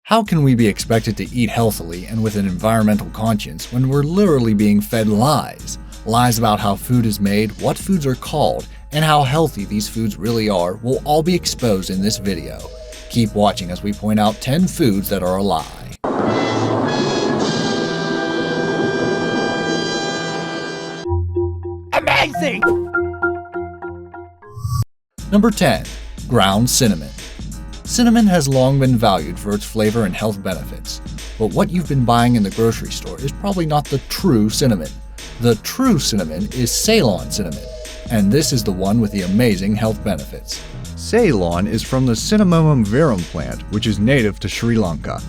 How can we be expected to eat healthily and with an environmental conscience when we're literally being fed lies? Lies about how food is made, what foods are called, and how healthy these foods really are will all be exposed in this video. Keep watching as we point out 10 foods that are a lie. Amazing! Number 10. Ground cinnamon. Cinnamon has long been valued for its flavor and health benefits, but what you've been buying in the grocery store is probably not the true cinnamon. The true cinnamon is Ceylon cinnamon, and this is the one with the amazing health benefits. Ceylon is from the Cinnamomum verum plant, which is native to Sri Lanka.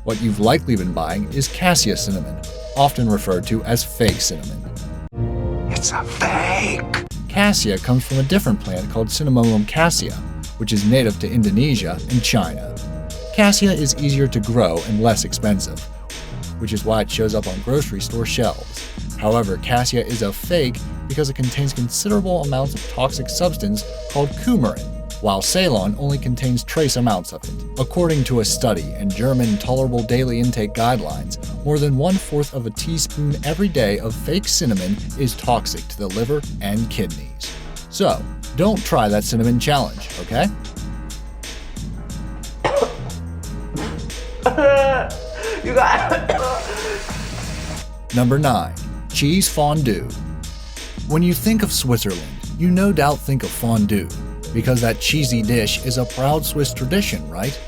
What you've likely been buying is cassia cinnamon, often referred to as fake cinnamon. It's a fake! Cassia comes from a different plant called Cinnamomum cassia, which is native to Indonesia and China. Cassia is easier to grow and less expensive, which is why it shows up on grocery store shelves. However, cassia is a fake because it contains considerable amounts of toxic substance called coumarin, while Ceylon only contains trace amounts of it. According to a study in German Tolerable Daily Intake Guidelines, more than 1/4 of a teaspoon every day of fake cinnamon is toxic to the liver and kidneys. So, don't try that cinnamon challenge, okay? You got Number 9. Cheese fondue. When you think of Switzerland, you no doubt think of fondue, because that cheesy dish is a proud Swiss tradition, right?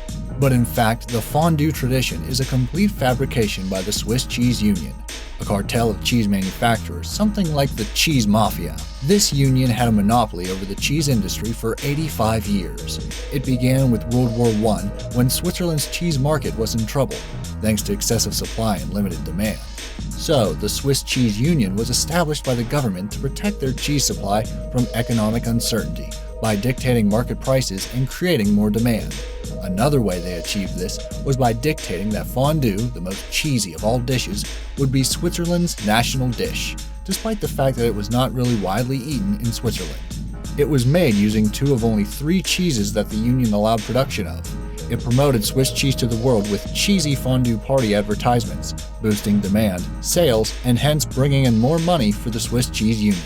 But in fact, the fondue tradition is a complete fabrication by the Swiss Cheese Union, a cartel of cheese manufacturers, something like the cheese mafia. This union had a monopoly over the cheese industry for 85 years. It began with World War I, when Switzerland's cheese market was in trouble, thanks to excessive supply and limited demand. So, the Swiss Cheese Union was established by the government to protect their cheese supply from economic uncertainty by dictating market prices and creating more demand. Another way they achieved this was by dictating that fondue, the most cheesy of all dishes, would be Switzerland's national dish, despite the fact that it was not really widely eaten in Switzerland. It was made using 2 of only 3 cheeses that the union allowed production of. It promoted Swiss cheese to the world with cheesy fondue party advertisements, boosting demand, sales, and hence bringing in more money for the Swiss Cheese Union.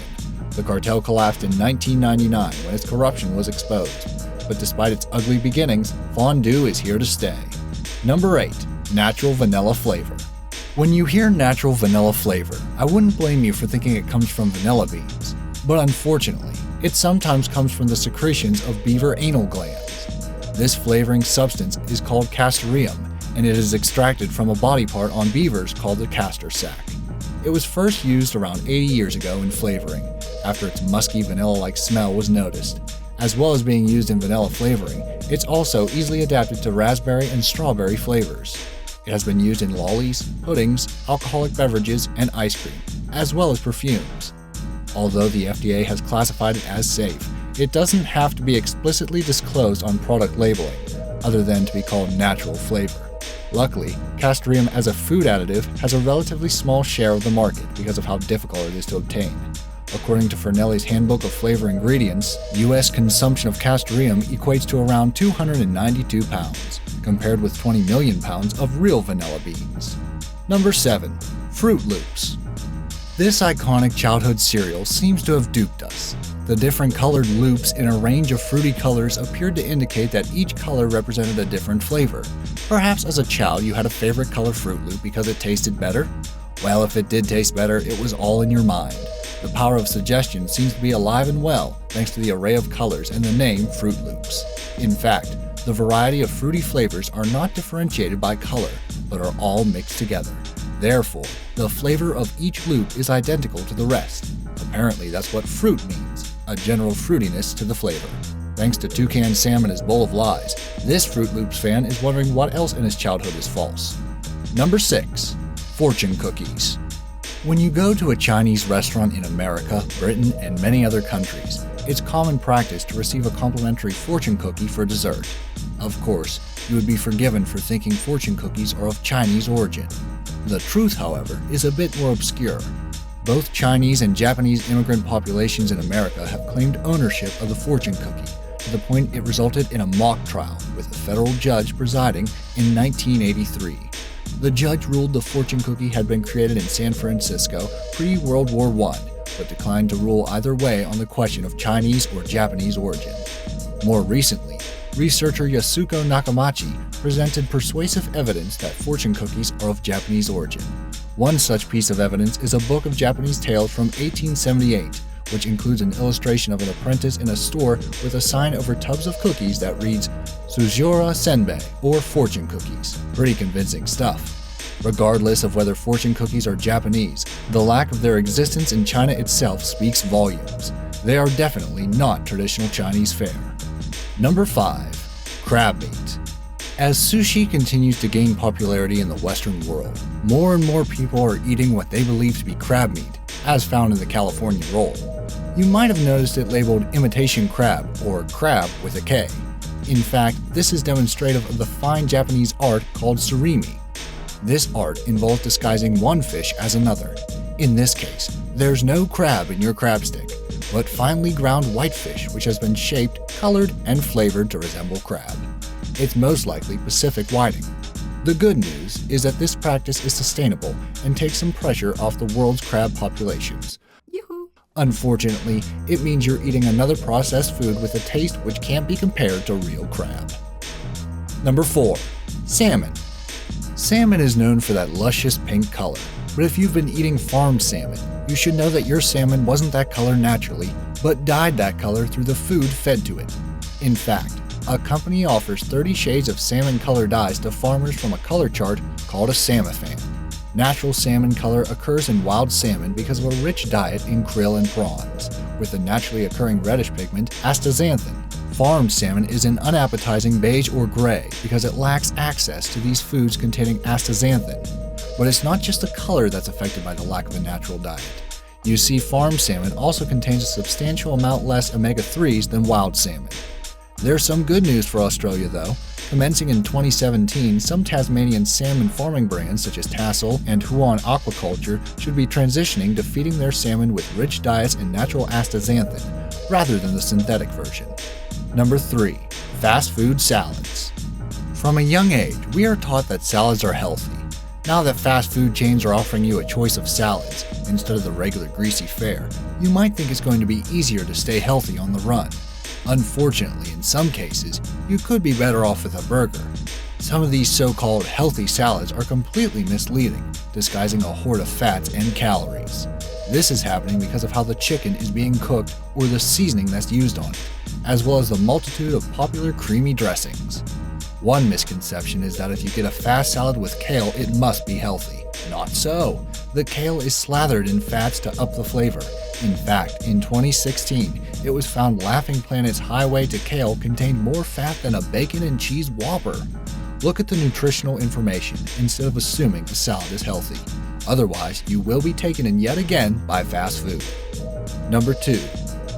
The cartel collapsed in 1999 when its corruption was exposed. But despite its ugly beginnings, fondue is here to stay. Number 8. Natural vanilla flavor. When you hear natural vanilla flavor, I wouldn't blame you for thinking it comes from vanilla beans. But unfortunately, it sometimes comes from the secretions of beaver anal glands. This flavoring substance is called castoreum, and it is extracted from a body part on beavers called the castor sac. It was first used around 80 years ago in flavoring, after its musky vanilla-like smell was noticed. As well as being used in vanilla flavoring, it's also easily adapted to raspberry and strawberry flavors. It has been used in lollies, puddings, alcoholic beverages, and ice cream, as well as perfumes. Although the FDA has classified it as safe, it doesn't have to be explicitly disclosed on product labeling, other than to be called natural flavor. Luckily, castoreum as a food additive has a relatively small share of the market because of how difficult it is to obtain. According to Fernelli's Handbook of Flavor Ingredients, U.S. consumption of castoreum equates to around 292 pounds, compared with 20 million pounds of real vanilla beans. Number 7. Froot Loops. This iconic childhood cereal seems to have duped us. The different colored loops in a range of fruity colors appeared to indicate that each color represented a different flavor. Perhaps as a child you had a favorite color Froot Loop because it tasted better? Well, if it did taste better, it was all in your mind. The power of suggestion seems to be alive and well thanks to the array of colors and the name Froot Loops. In fact, the variety of fruity flavors are not differentiated by color, but are all mixed together. Therefore, the flavor of each loop is identical to the rest. Apparently, that's what fruit means, a general fruitiness to the flavor. Thanks to Toucan Sam and his bowl of lies, this Froot Loops fan is wondering what else in his childhood is false. Number 6. Fortune cookies. When you go to a Chinese restaurant in America, Britain, and many other countries, it's common practice to receive a complimentary fortune cookie for dessert. Of course, you would be forgiven for thinking fortune cookies are of Chinese origin. The truth, however, is a bit more obscure. Both Chinese and Japanese immigrant populations in America have claimed ownership of the fortune cookie, to the point it resulted in a mock trial with a federal judge presiding in 1983. The judge ruled the fortune cookie had been created in San Francisco pre-World War I, but declined to rule either way on the question of Chinese or Japanese origin. More recently, researcher Yasuko Nakamachi presented persuasive evidence that fortune cookies are of Japanese origin. One such piece of evidence is a book of Japanese tales from 1878, which includes an illustration of an apprentice in a store with a sign over tubs of cookies that reads Suzura Senbei, or fortune cookies. Pretty convincing stuff. Regardless of whether fortune cookies are Japanese, the lack of their existence in China itself speaks volumes. They are definitely not traditional Chinese fare. Number 5. Crab meat. As sushi continues to gain popularity in the Western world, more and more people are eating what they believe to be crab meat, as found in the California roll. You might have noticed it labeled imitation crab, or crab with a K. In fact, this is demonstrative of the fine Japanese art called surimi. This art involves disguising one fish as another. In this case, there's no crab in your crab stick, but finely ground whitefish which has been shaped, colored, and flavored to resemble crab. It's most likely Pacific whiting. The good news is that this practice is sustainable and takes some pressure off the world's crab populations. Yoo-hoo. Unfortunately, it means you're eating another processed food with a taste which can't be compared to real crab. Number 4. Salmon. Salmon is known for that luscious pink color, but if you've been eating farmed salmon, you should know that your salmon wasn't that color naturally, but dyed that color through the food fed to it. In fact, a company offers 30 shades of salmon color dyes to farmers from a color chart called a Salmifan. Natural salmon color occurs in wild salmon because of a rich diet in krill and prawns, with the naturally occurring reddish pigment astaxanthin. Farmed salmon is an unappetizing beige or gray because it lacks access to these foods containing astaxanthin. But it's not just the color that's affected by the lack of a natural diet. You see, farmed salmon also contains a substantial amount less omega-3s than wild salmon. There's some good news for Australia though. Commencing in 2017, some Tasmanian salmon farming brands such as Tassel and Huon Aquaculture should be transitioning to feeding their salmon with rich diets and natural astaxanthin, rather than the synthetic version. Number 3. Fast food salads. From a young age, we are taught that salads are healthy. Now that fast food chains are offering you a choice of salads instead of the regular greasy fare, you might think it's going to be easier to stay healthy on the run. Unfortunately, in some cases, you could be better off with a burger. Some of these so-called healthy salads are completely misleading, disguising a horde of fats and calories. This is happening because of how the chicken is being cooked or the seasoning that's used on it, as well as the multitude of popular creamy dressings. One misconception is that if you get a fast salad with kale, it must be healthy. Not so. The kale is slathered in fats to up the flavor. In fact, in 2016, it was found Laughing Planet's highway to kale contained more fat than a bacon and cheese Whopper. Look at the nutritional information instead of assuming a salad is healthy. Otherwise, you will be taken in yet again by fast food. Number 2.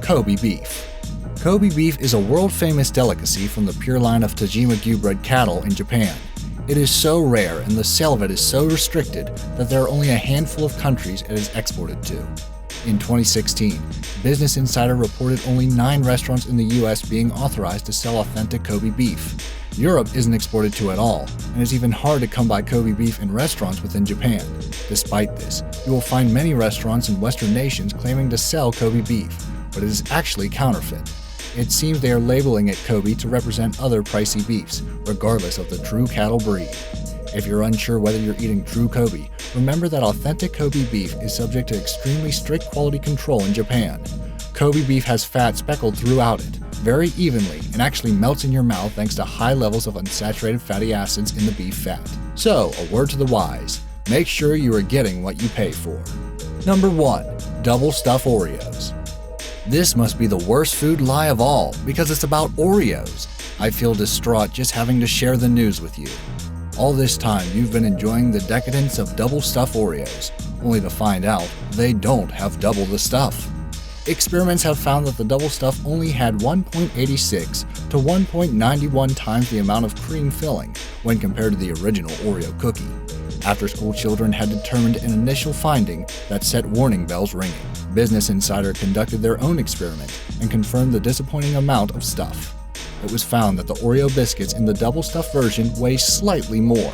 Kobe beef. Kobe beef is a world-famous delicacy from the pure line of Tajima-Gu-bred cattle in Japan. It is so rare and the sale of it is so restricted that there are only a handful of countries it is exported to. In 2016, Business Insider reported only 9 restaurants in the US being authorized to sell authentic Kobe beef. Europe isn't exported to at all, and it's even hard to come by Kobe beef in restaurants within Japan. Despite this, you will find many restaurants in Western nations claiming to sell Kobe beef, but it is actually counterfeit. It seems they are labeling it Kobe to represent other pricey beefs, regardless of the true cattle breed. If you're unsure whether you're eating true Kobe, remember that authentic Kobe beef is subject to extremely strict quality control in Japan. Kobe beef has fat speckled throughout it, very evenly, and actually melts in your mouth thanks to high levels of unsaturated fatty acids in the beef fat. So, a word to the wise, make sure you are getting what you pay for. Number 1. Double Stuff Oreos. This must be the worst food lie of all, because it's about Oreos. I feel distraught just having to share the news with you. All this time you've been enjoying the decadence of double stuff Oreos, only to find out they don't have double the stuff. Experiments have found that the double stuff only had 1.86 to 1.91 times the amount of cream filling when compared to the original Oreo cookie. After-school children had determined an initial finding that set warning bells ringing. Business Insider conducted their own experiment and confirmed the disappointing amount of stuff. it was found that the Oreo biscuits in the double stuffed version weigh slightly more.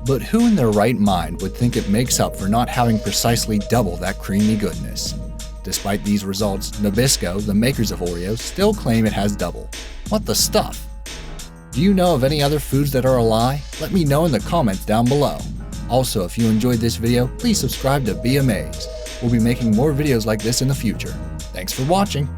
But who in their right mind would think it makes up for not having precisely double that creamy goodness? Despite these results, Nabisco, the makers of Oreos, still claim it has double. What the stuff? Do you know of any other foods that are a lie? Let me know in the comments down below. Also, if you enjoyed this video, please subscribe to Be Amazed. We'll be making more videos like this in the future. Thanks for watching.